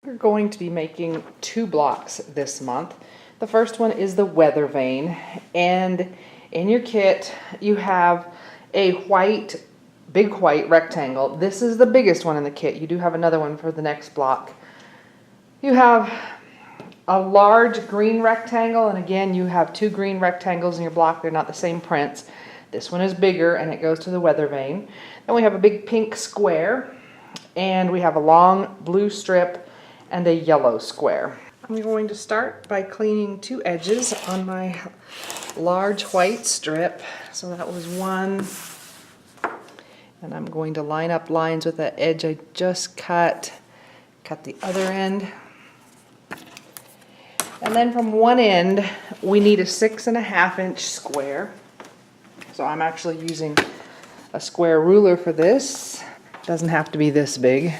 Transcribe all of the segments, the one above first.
We're going to be making 2 blocks this month. The first one is the Weathervane, and in your kit you have a big white rectangle. This is the biggest one in the kit. You do have another one for the next block. You have a large green rectangle, and again you have 2 green rectangles in your block. They're not the same prints. This one is bigger and it goes to the Weathervane. Then we have a big pink square, and we have a long blue strip and a yellow square. I'm going to start by cleaning 2 edges on my large white strip. So that was one. And I'm going to line up lines with that edge I just cut the other end. And then from one end, we need a 6.5 inch square. So I'm actually using a square ruler for this. It doesn't have to be this big.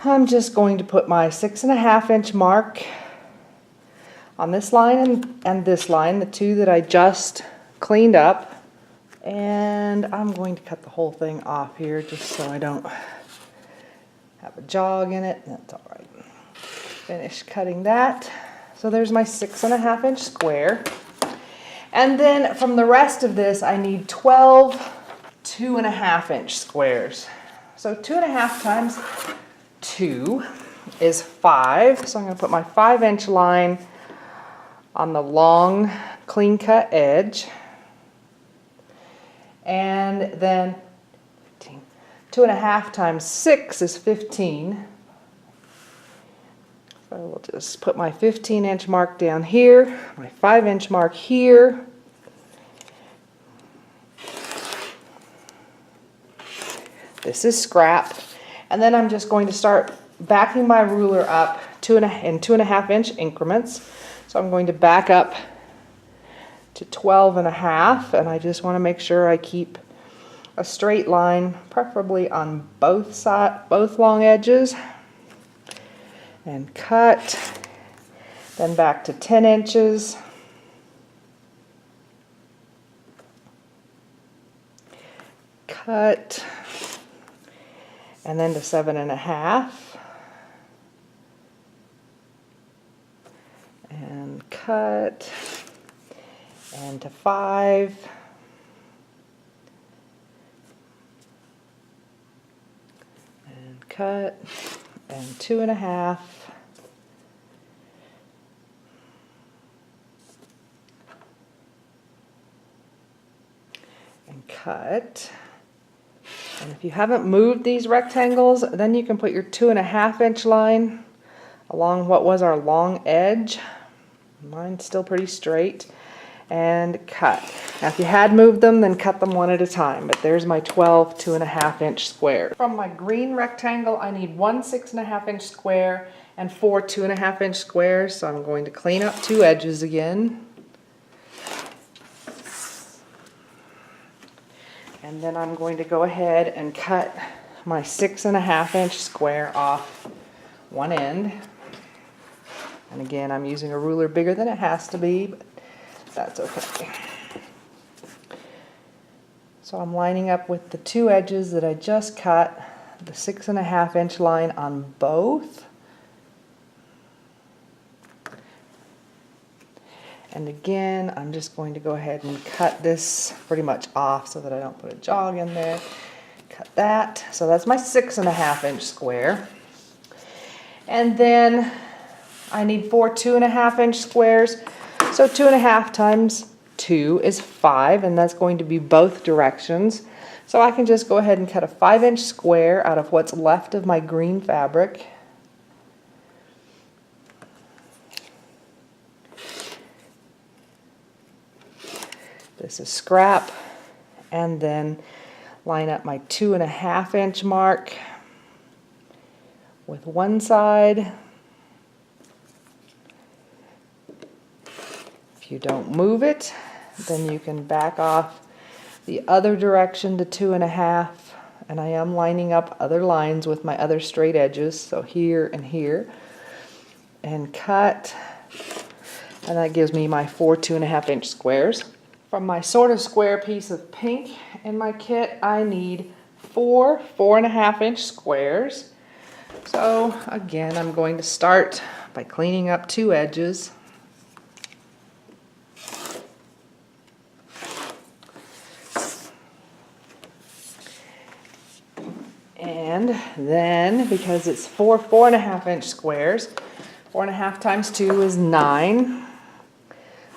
I'm just going to put my 6.5 inch mark on this line and this line, the 2 that I just cleaned up. And I'm going to cut the whole thing off here just so I don't have a jog in it. That's all right. Finish cutting that. So there's my 6.5 inch square. And then from the rest of this, I need 12 2.5 inch squares. So 2.5 times 2 is 5. So I'm going to put my 5 inch line on the long clean cut edge. And then 2.5 times 6 is 15. So we'll just put my 15 inch mark down here, my 5 inch mark here. This is scrap. And then I'm just going to start backing my ruler up in 2.5 inch increments. So I'm going to back up to 12.5, and I just want to make sure I keep a straight line, preferably on both long edges. And cut, then back to 10 inches. Cut, and then to 7.5. And cut, and to 5. And cut, and 2.5. And cut. And if you haven't moved these rectangles, then you can put your 2.5 inch line along what was our long edge. Mine's still pretty straight. And cut. Now if you had moved them, then cut them one at a time, but there's my 12 2.5 inch squares. From my green rectangle, I need 1 6.5 inch square and 4 2.5 inch squares, so I'm going to clean up 2 edges again. And then I'm going to go ahead and cut my 6.5 inch square off one end. And again, I'm using a ruler bigger than it has to be, but that's okay. So I'm lining up with the 2 edges that I just cut, the 6.5 inch line on both. And again, I'm just going to go ahead and cut this pretty much off so that I don't put a jog in there. Cut that. So that's my 6.5 inch square. And then I need 4 2.5 inch squares. So 2.5 times 2 is 5, and that's going to be both directions. So I can just go ahead and cut a 5 inch square out of what's left of my green fabric. This is scrap. And then line up my 2.5 inch mark with one side. If you don't move it, then you can back off the other direction to 2.5, and I am lining up other lines with my other straight edges, so here and here, and cut, and that gives me my 4 2.5 inch squares. From my sort of square piece of pink in my kit, I need 4 4.5 inch squares. So again, I'm going to start by cleaning up two edges. And then, because it's 4.5 inch squares, 4.5 times 2 is 9.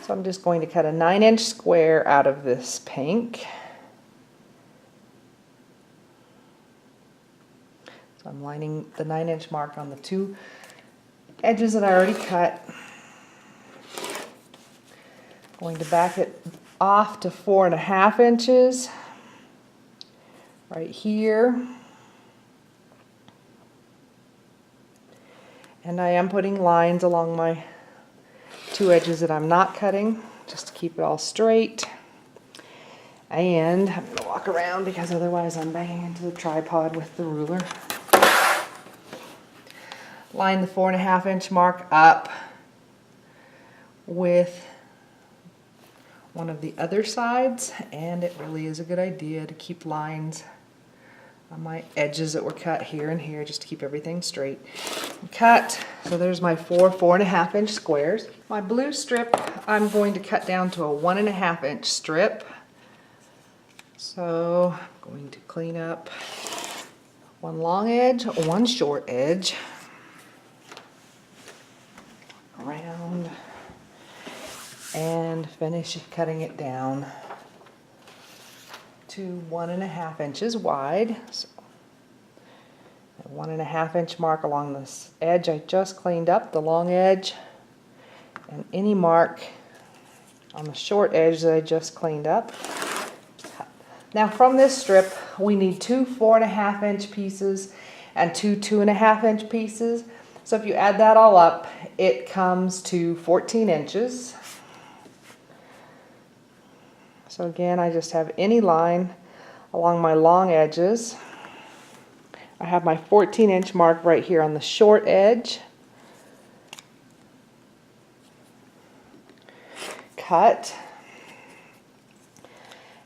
So I'm just going to cut a 9-inch square out of this pink. So I'm lining the 9-inch mark on the two edges that I already cut. Going to back it off to 4.5 inches right here. And I am putting lines along my two edges that I'm not cutting, just to keep it all straight. And I'm going to walk around because otherwise I'm banging into the tripod with the ruler. Line the 4.5 inch mark up with one of the other sides, and it really is a good idea to keep lines on my edges that were cut here and here just to keep everything straight. Cut. So there's my 4.5 inch squares. My blue strip I'm going to cut down to a 1.5 inch strip. So I'm going to clean up one long edge, one short edge. Around and finish cutting it down to 1.5 inches wide. So, a 1.5 inch mark along this edge I just cleaned up, the long edge, and any mark on the short edge that I just cleaned up. Now from this strip we need two 4.5 inch pieces and two 2.5 inch pieces. So if you add that all up, it comes to 14 inches. So again, I just have any line along my long edges. I have my 14 inch mark right here on the short edge. Cut.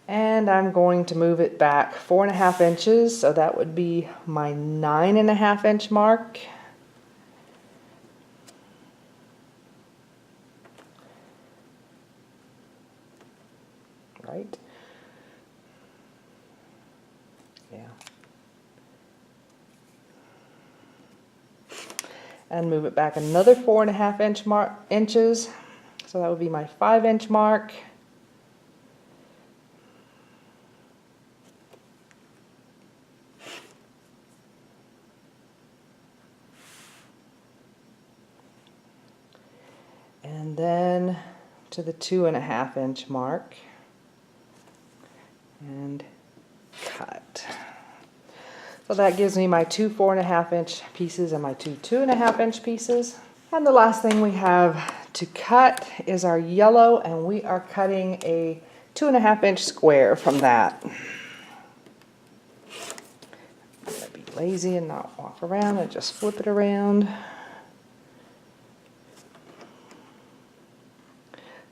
And I'm going to move it back 4.5 inches, so that would be my 9.5 inch mark. Right? Yeah. And move it back another 4.5 inches. So that would be my 5 inch mark. And then to the 2.5 inch mark. And cut. So that gives me my two 4.5 inch pieces and my two 2.5 inch pieces. And the last thing we have to cut is our yellow, and we are cutting a 2.5 inch square from that. I'm gonna be lazy and not walk around and just flip it around.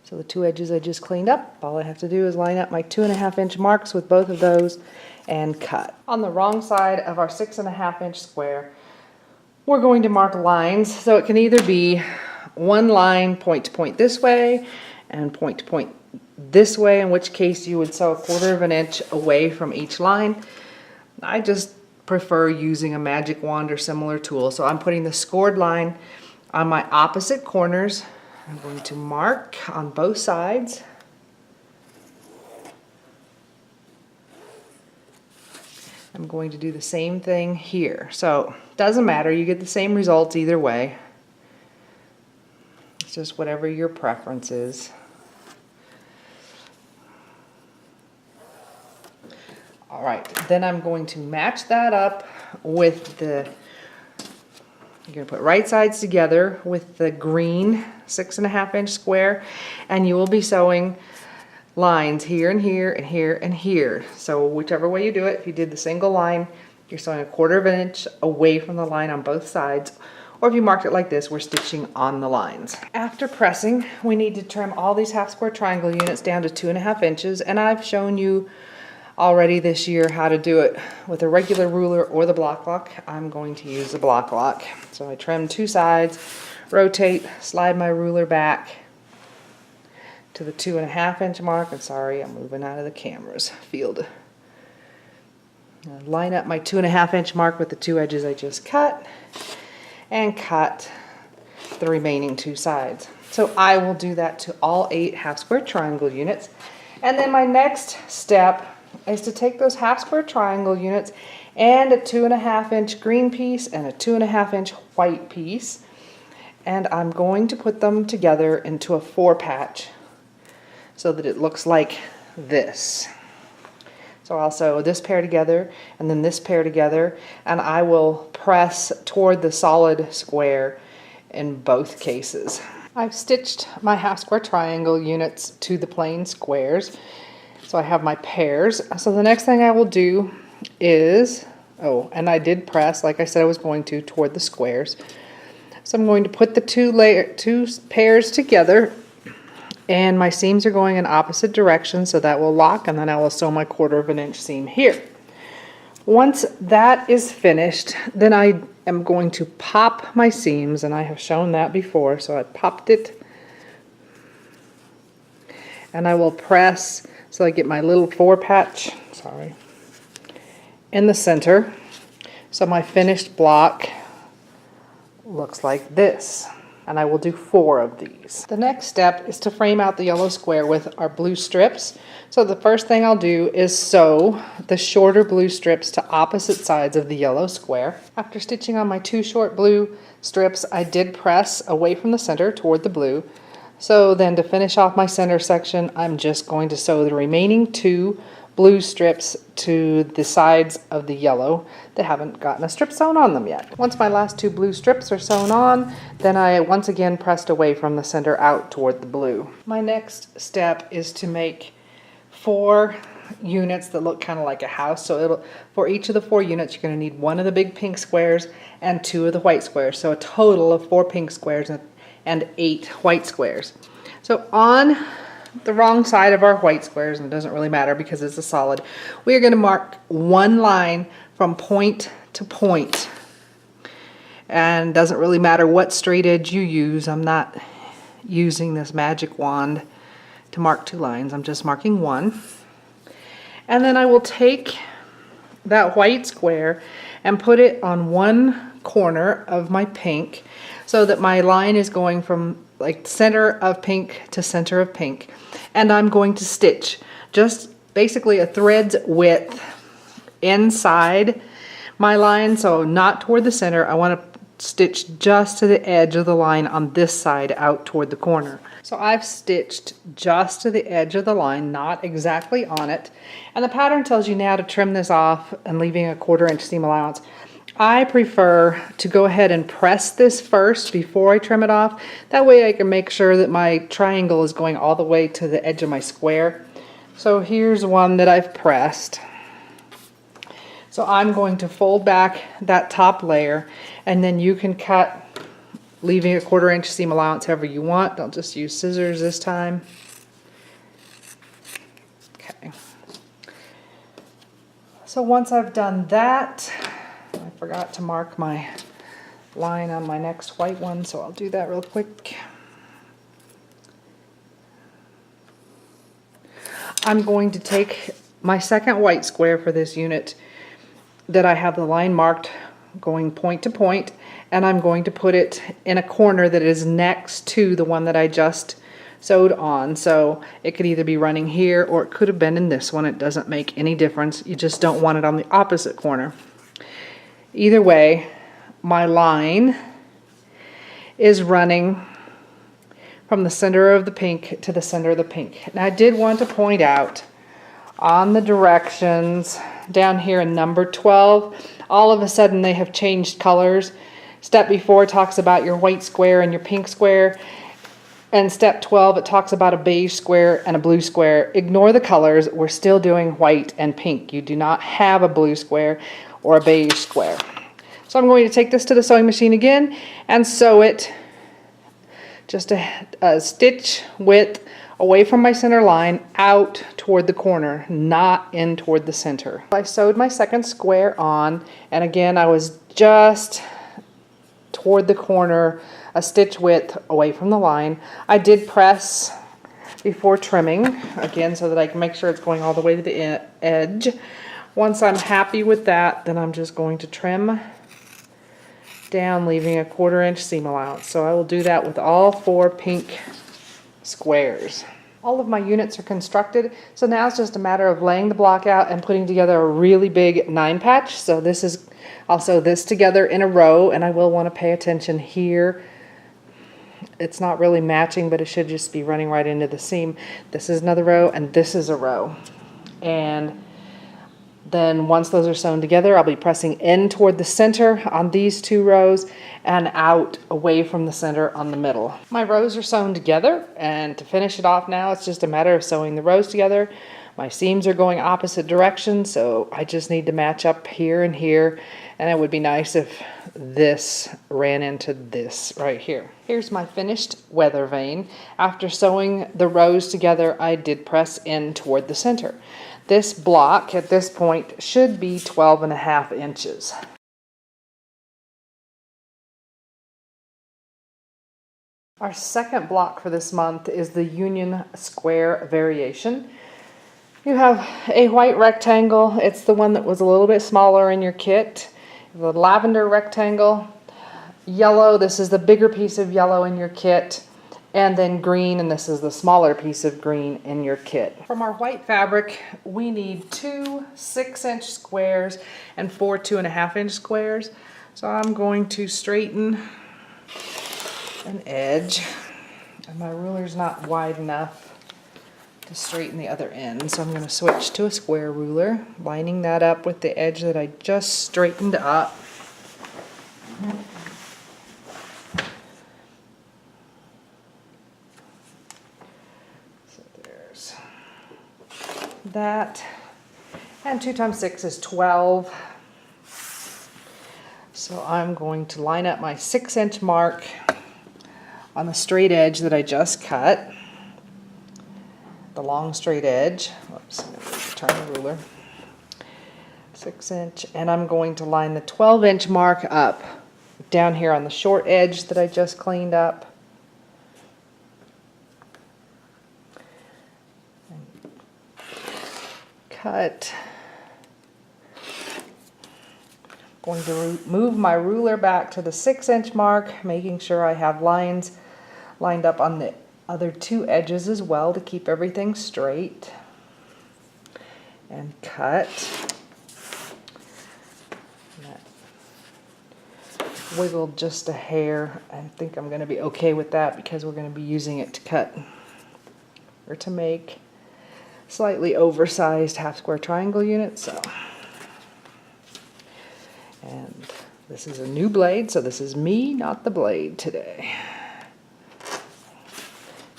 So the two edges I just cleaned up, all I have to do is line up my 2.5 inch marks with both of those and cut. On the wrong side of our 6.5 inch square, we're going to mark lines. So it can either be one line point to point this way and point to point this way, in which case you would sew 1/4 inch away from each line. I just prefer using a magic wand or similar tool. So I'm putting the scored line on my opposite corners. I'm going to mark on both sides. I'm going to do the same thing here. So doesn't matter, you get the same results either way. It's just whatever your preference is. All right, then I'm going to match that up with the, you're going to put right sides together with the green 6.5 inch square, and you will be sewing lines here and here and here and here. So whichever way you do it, if you did the single line, you're sewing 1/4 inch away from the line on both sides, or if you marked it like this, we're stitching on the lines. After pressing, we need to trim all these half square triangle units down to 2.5 inches, and I've shown you already this year how to do it with a regular ruler or the block lock. I'm going to use the block lock. So I trim 2 sides, rotate, slide my ruler back to the 2.5 inch mark. And sorry, I'm moving out of the camera's field. Line up my 2.5 inch mark with the 2 edges I just cut, and cut the remaining 2 sides. So I will do that to all 8 half square triangle units. And then my next step is to take those half square triangle units and a 2.5 inch green piece and a 2.5 inch white piece, and I'm going to put them together into a 4 patch so that it looks like this. So I'll sew this pair together and then this pair together, and I will press toward the solid square in both cases. I've stitched my half square triangle units to the plain squares, so I have my pairs. So the next thing I will do is, oh, and I did press, like I said I was going to, toward the squares. So I'm going to put the two pairs together, and my seams are going in opposite directions, so that will lock, and then I will sew my 1/4 inch seam here. Once that is finished, then I am going to pop my seams, and I have shown that before, so I popped it, and I will press so I get my little 4 patch, in the center. So my finished block looks like this, and I will do 4 of these. The next step is to frame out the yellow square with our blue strips. So the first thing I'll do is sew the shorter blue strips to opposite sides of the yellow square. After stitching on my 2 short blue strips, I did press away from the center toward the blue. So then to finish off my center section, I'm just going to sew the remaining 2 blue strips to the sides of the yellow that haven't gotten a strip sewn on them yet. Once my last 2 blue strips are sewn on, then I once again pressed away from the center out toward the blue. My next step is to make 4 units that look kind of like a house. So for each of the 4 units, you're going to need 1 of the big pink squares and 2 of the white squares. So a total of 4 pink squares and 8 white squares. So on the wrong side of our white squares, and it doesn't really matter because it's a solid, we are going to mark 1 line from point to point. And it doesn't really matter what straight edge you use. I'm not using this magic wand to mark 2 lines. I'm just marking 1. And then I will take that white square and put it on 1 corner of my pink, so that my line is going from like center of pink to center of pink. And I'm going to stitch just basically a thread's width inside my line, so not toward the center. I want to stitch just to the edge of the line on this side out toward the corner. So I've stitched just to the edge of the line, not exactly on it. And the pattern tells you now to trim this off and leaving a 1/4 inch seam allowance. I prefer to go ahead and press this first before I trim it off. That way I can make sure that my triangle is going all the way to the edge of my square. So here's one that I've pressed. So I'm going to fold back that top layer, and then you can cut, leaving a 1/4 inch seam allowance however you want. Don't just use scissors this time. Okay. So once I've done that, I forgot to mark my line on my next white one, so I'll do that real quick. I'm going to take my second white square for this unit that I have the line marked going point to point, and I'm going to put it in a corner that is next to the one that I just sewed on. So it could either be running here or it could have been in this one. It doesn't make any difference. You just don't want it on the opposite corner. Either way, my line is running from the center of the pink to the center of the pink. Now I did want to point out on the directions down here in number 12, all of a sudden they have changed colors. Step before talks about your white square and your pink square, and step 12 it talks about a beige square and a blue square. Ignore the colors, we're still doing white and pink. You do not have a blue square or a beige square. So I'm going to take this to the sewing machine again and sew it just a stitch width away from my center line, out toward the corner, not in toward the center. I sewed my second square on, and again I was just toward the corner, a stitch width away from the line. I did press before trimming, again, so that I can make sure it's going all the way to the edge. Once I'm happy with that, then I'm just going to trim down, leaving a 1/4 inch seam allowance. So I will do that with all 4 pink squares. All of my units are constructed, so now it's just a matter of laying the block out and putting together a really big 9 patch. So this is, I'll sew this together in a row, and I will want to pay attention here. It's not really matching, but it should just be running right into the seam. This is another row, and this is a row. And then once those are sewn together, I'll be pressing in toward the center on these 2 rows and out away from the center on the middle. My rows are sewn together, and to finish it off now, it's just a matter of sewing the rows together. My seams are going opposite directions, so I just need to match up here and here, and it would be nice if this ran into this right here. Here's my finished Weathervane. After sewing the rows together, I did press in toward the center. This block at this point should be 12.5 inches. Our second block for this month is the Union Square variation. You have a white rectangle. It's the one that was a little bit smaller in your kit. The lavender rectangle, yellow, this is the bigger piece of yellow in your kit, and then green, and this is the smaller piece of green in your kit. From our white fabric, we need 2 6-inch squares and 4 2.5 inch squares. So I'm going to straighten an edge, and my ruler's not wide enough to straighten the other end, so I'm going to switch to a square ruler, lining that up with the edge that I just straightened up. So there's that, and 2 times 6 is 12. So I'm going to line up my 6-inch mark on the straight edge that I just cut. The long straight edge. Oops, I'm going to turn the ruler. 6-inch, and I'm going to line the 12-inch mark up down here on the short edge that I just cleaned up. And cut. Going to move my ruler back to the 6-inch mark, making sure I have lines lined up on the other 2 edges as well to keep everything straight, and cut. And that wiggled just a hair. I think I'm going to be okay with that because we're going to be using it to cut or to make slightly oversized half square triangle units. So, and this is a new blade, so this is me, not the blade today.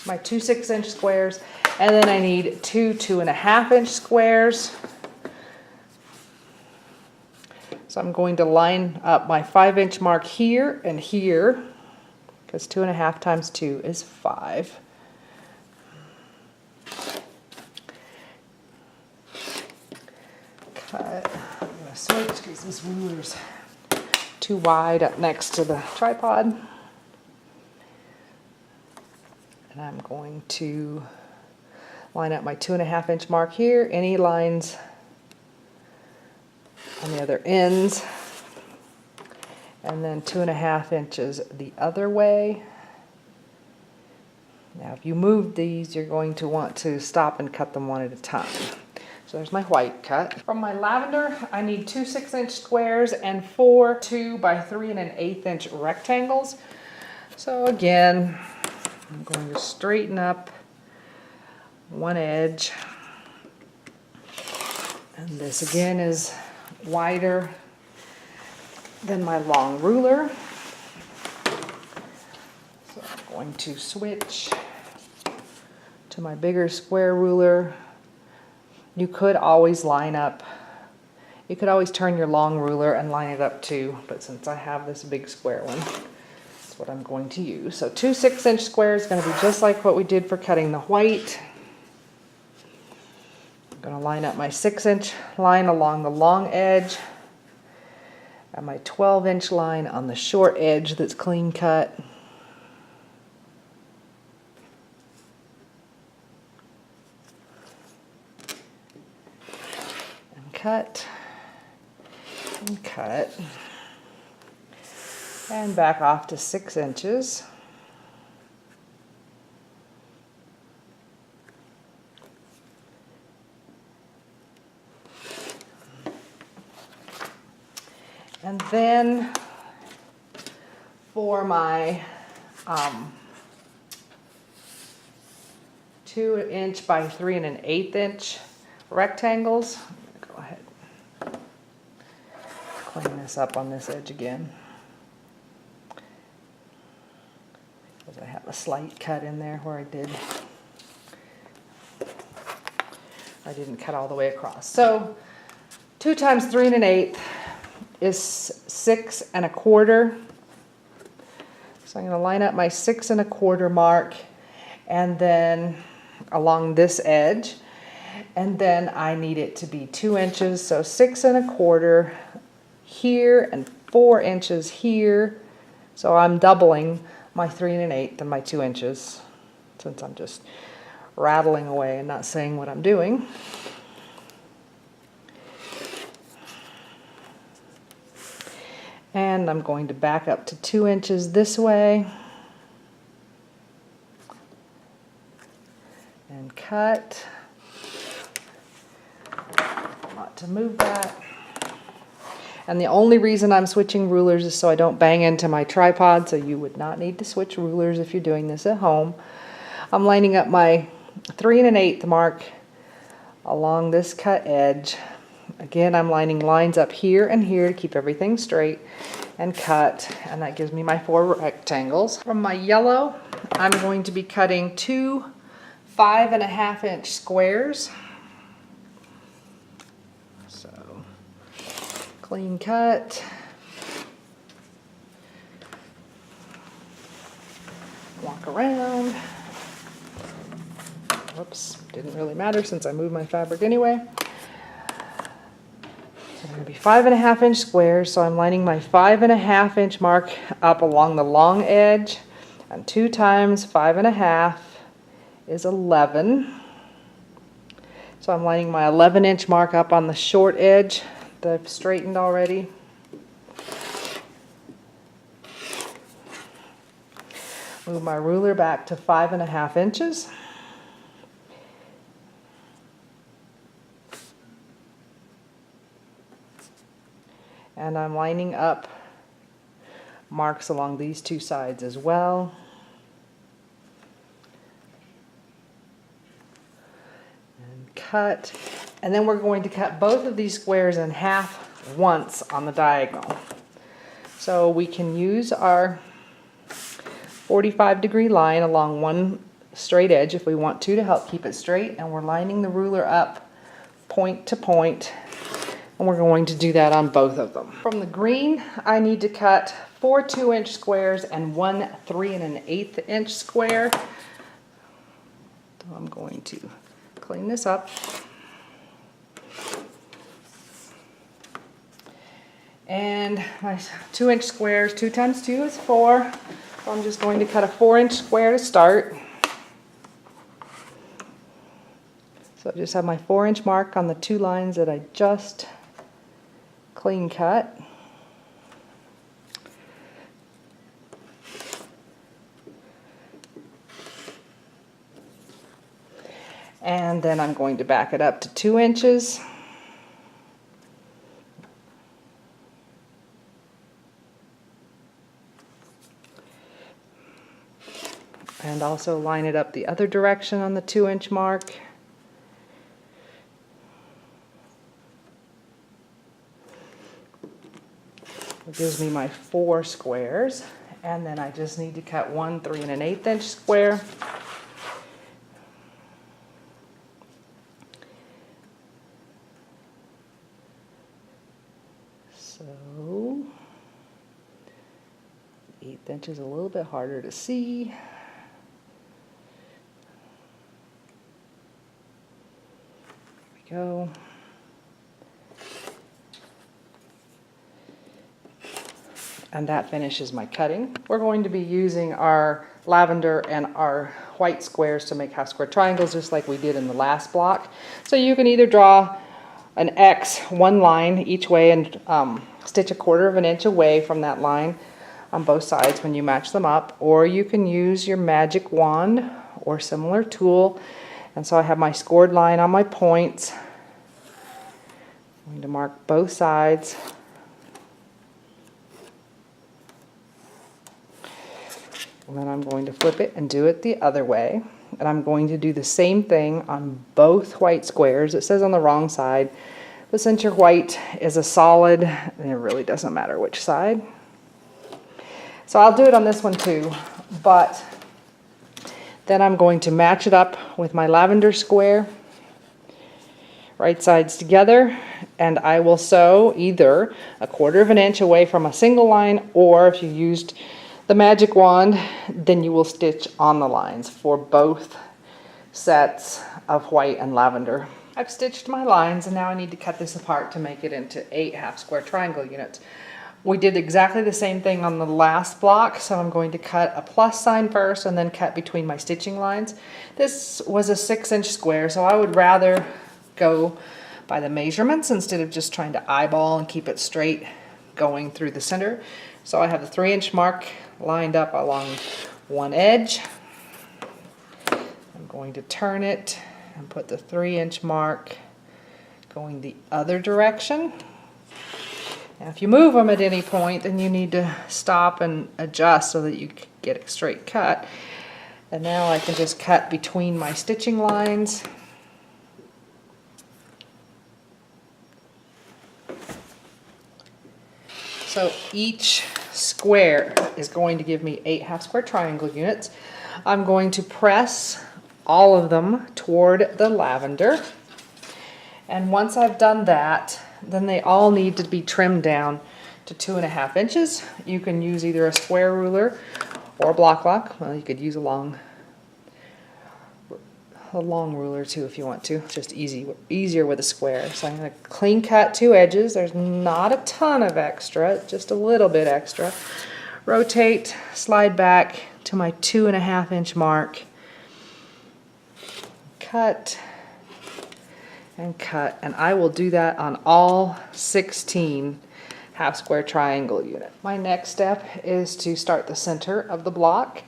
My 2 6-inch squares, and then I need 2 2.5 inch squares. So I'm going to line up my 5-inch mark here and here, because 2.5 times 2 is 5. Cut. I'm going to switch because this ruler's too wide up next to the tripod. And I'm going to line up my 2.5 inch mark here, any lines on the other ends, and then 2.5 inches the other way. Now if you move these, you're going to want to stop and cut them one at a time. So there's my white cut. From my lavender, I need 2 6-inch squares and 4 2 by 3 1/8 inch rectangles. So again, I'm going to straighten up one edge, and this again is wider than my long ruler. So I'm going to switch to my bigger square ruler. You could always line up, you could always turn your long ruler and line it up too, but since I have this big square one, it's what I'm going to use. So 2 6-inch squares, going to be just like what we did for cutting the white. I'm going to line up my 6-inch line along the long edge and my 12-inch line on the short edge that's clean cut. And cut. And cut. And back off to 6 inches. And then for my 2-inch by 3 1/8-inch rectangles, I'm gonna go ahead and clean this up on this edge again. I have a slight cut in there where I didn't cut all the way across. So 2 times 3 1/8 is 6 1/4. So I'm going to line up my 6 1/4 mark and then along this edge, and then I need it to be 2 inches, so 6 1/4 here and 4 inches here. So I'm doubling my 3 1/8 and my 2 inches, since I'm just rattling away and not saying what I'm doing. And I'm going to back up to 2 inches this way and cut. Not to move that. And the only reason I'm switching rulers is so I don't bang into my tripod, so you would not need to switch rulers if you're doing this at home. I'm lining up my 3 1/8 mark along this cut edge. Again, I'm lining lines up here and here to keep everything straight and cut, and that gives me my 4 rectangles. From my yellow, I'm going to be cutting 2 5 1/2-inch squares. So, clean cut. Walk around. Whoops, didn't really matter since I moved my fabric anyway. So they're going to be 5 1/2-inch squares, so I'm lining my 5 1/2-inch mark up along the long edge, and 2 times 5 1/2 is 11. So I'm lining my 11-inch mark up on the short edge that I've straightened already. Move my ruler back to 5 1/2 inches. And I'm lining up marks along these 2 sides as well. And cut. And then we're going to cut both of these squares in half once on the diagonal. So we can use our 45-degree line along one straight edge if we want to help keep it straight, and we're lining the ruler up point to point, and we're going to do that on both of them. From the green, I need to cut 4 2-inch squares and 1 3 1/8-inch square. So I'm going to clean this up. And my 2-inch squares, 2 times 2 is 4. So I'm just going to cut a 4-inch square to start. So I just have my 4-inch mark on the 2 lines that I just clean cut. And then I'm going to back it up to 2 inches. And also line it up the other direction on the 2-inch mark. It gives me my 4 squares, and then I just need to cut 1 3 1/8-inch square. So 1/8 inch is a little bit harder to see. There we go. And that finishes my cutting. We're going to be using our lavender and our white squares to make half square triangles, just like we did in the last block. So you can either draw an X, one line each way, and stitch 1/4 inch away from that line on both sides when you match them up, or you can use your magic wand or similar tool. And so I have my scored line on my points. I'm going to mark both sides. And then I'm going to flip it and do it the other way. And I'm going to do the same thing on both white squares. It says on the wrong side, but since your white is a solid, it really doesn't matter which side. So I'll do it on this one too, but then I'm going to match it up with my lavender square, right sides together, and I will sew either 1/4 inch away from a single line, or if you used the magic wand, then you will stitch on the lines for both sets of white and lavender. I've stitched my lines, and now I need to cut this apart to make it into 8 half square triangle units. We did exactly the same thing on the last block, so I'm going to cut a plus sign first and then cut between my stitching lines. This was a 6-inch square, so I would rather go by the measurements instead of just trying to eyeball and keep it straight going through the center. So I have the 3-inch mark lined up along one edge. I'm going to turn it and put the 3-inch mark going the other direction. Now if you move them at any point, then you need to stop and adjust so that you get a straight cut. And now I can just cut between my stitching lines. So each square is going to give me 8 half square triangle units. I'm going to press all of them toward the lavender. And once I've done that, then they all need to be trimmed down to 2.5 inches. You can use either a square ruler or a block lock. Well, you could use a long ruler too if you want to. It's just easier with a square. So I'm going to clean cut 2 edges. There's not a ton of extra, just a little bit extra. Rotate, slide back to my 2.5 inch mark. Cut and cut, and I will do that on all 16 half square triangle units. My next step is to start the center of the block.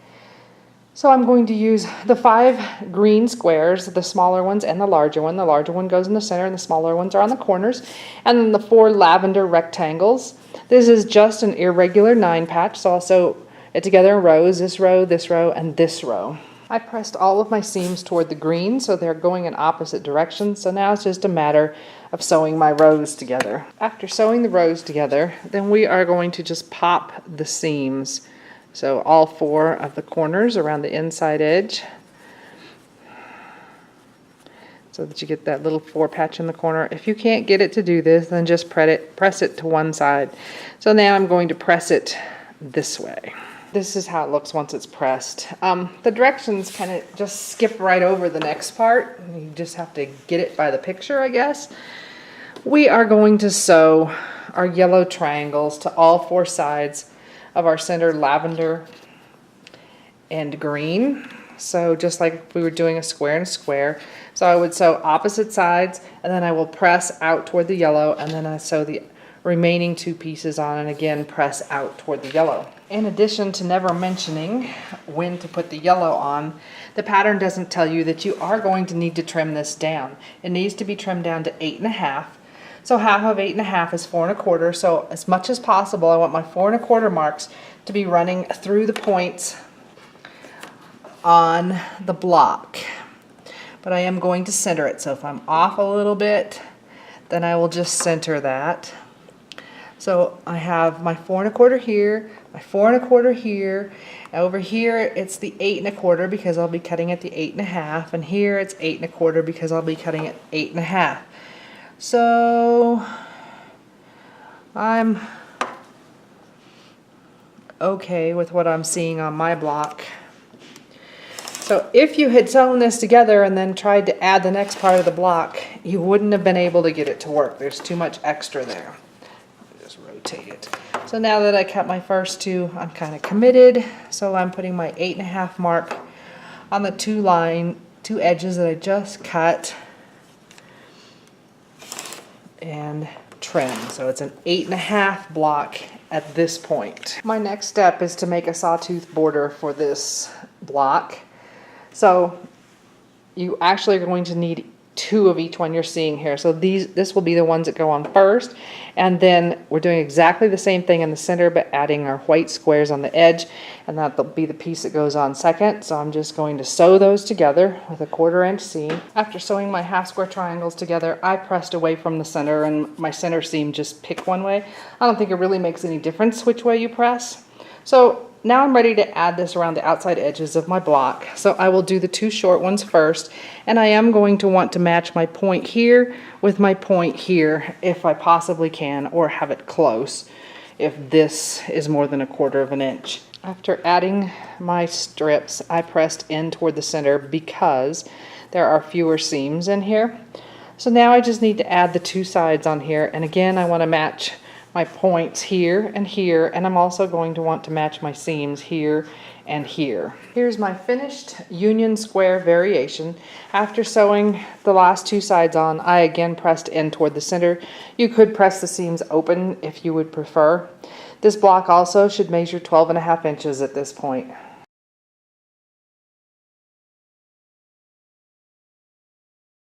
So I'm going to use the 5 green squares, the smaller ones and the larger one. The larger one goes in the center and the smaller ones are on the corners. And then the 4 lavender rectangles. This is just an irregular 9 patch, so I'll sew it together in rows, this row, and this row. I pressed all of my seams toward the green, so they're going in opposite directions. So now it's just a matter of sewing my rows together. After sewing the rows together, then we are going to just pop the seams. So all 4 of the corners around the inside edge, so that you get that little 4 patch in the corner. If you can't get it to do this, then just press it to one side. So now I'm going to press it this way. This is how it looks once it's pressed. The directions kind of just skip right over the next part. You just have to get it by the picture, I guess. We are going to sew our yellow triangles to all 4 sides of our center lavender and green. So just like we were doing a square and a square. So I would sew opposite sides, and then I will press out toward the yellow, and then I sew the remaining 2 pieces on, and again press out toward the yellow. In addition to never mentioning when to put the yellow on, the pattern doesn't tell you that you are going to need to trim this down. It needs to be trimmed down to 8.5. So half of 8.5 is 4.25. So as much as possible, I want my 4.25 marks to be running through the points on the block. But I am going to center it. So if I'm off a little bit, then I will just center that. So I have my 4.25 here, my 4.25 here. Over here it's the 8.25 because I'll be cutting at the 8.5, and here it's 8.25 because I'll be cutting at 8.5. So I'm okay with what I'm seeing on my block. So if you had sewn this together and then tried to add the next part of the block, you wouldn't have been able to get it to work. There's too much extra there. Just rotate it. So now that I cut my first two, I'm kind of committed. So I'm putting my 8.5 mark on the two edges that I just cut and trim. So it's an 8.5 block at this point. My next step is to make a sawtooth border for this block. So you actually are going to need 2 of each one you're seeing here. So this will be the ones that go on first, and then we're doing exactly the same thing in the center but adding our white squares on the edge, and that'll be the piece that goes on second. So I'm just going to sew those together with a 1/4 inch seam. After sewing my half square triangles together, I pressed away from the center and my center seam just picked one way. I don't think it really makes any difference which way you press. So now I'm ready to add this around the outside edges of my block. So I will do the 2 short ones first, and I am going to want to match my point here with my point here if I possibly can, or have it close if this is more than 1/4 inch. After adding my strips, I pressed in toward the center because there are fewer seams in here. So now I just need to add the 2 sides on here, and again I want to match my points here, and I'm also going to want to match my seams here and here. Here's my finished union square variation. After sewing the last 2 sides on, I again pressed in toward the center. You could press the seams open if you would prefer. This block also should measure 12.5 inches at this point.